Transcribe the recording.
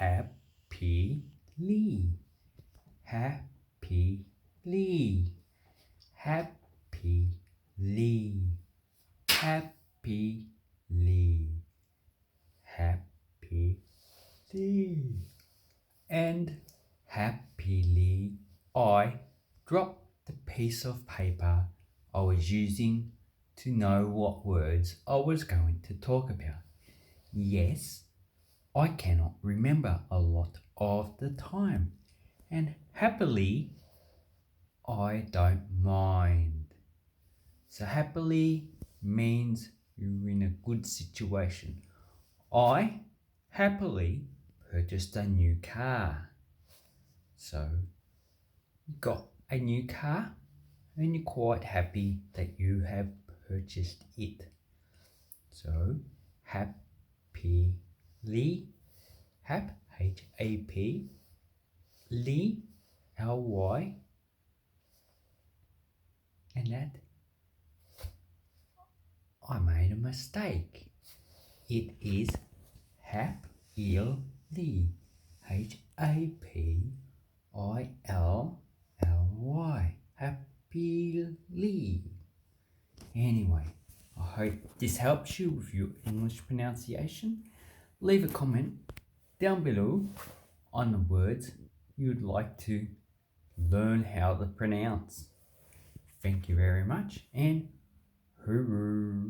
happily, happily, happily, happily, happily, and happily I dropped the piece of paper I was using to know what words I was going to talk about. Yes, I cannot remember a lot of the time, and happily I don't mind. So happily means you're in a good situation. I happily purchased a new car. So you got a new car and you're quite happy that you have purchased it. So happily, H-A-P, Ly, L-Y, and that I made a mistake. It is happily, H-A-P-I-L-L-Y, happily. Anyway, I hope this helps you with your English pronunciation. Leave a comment down below on the words you'd like to learn how to pronounce. Thank you very much and hooroo.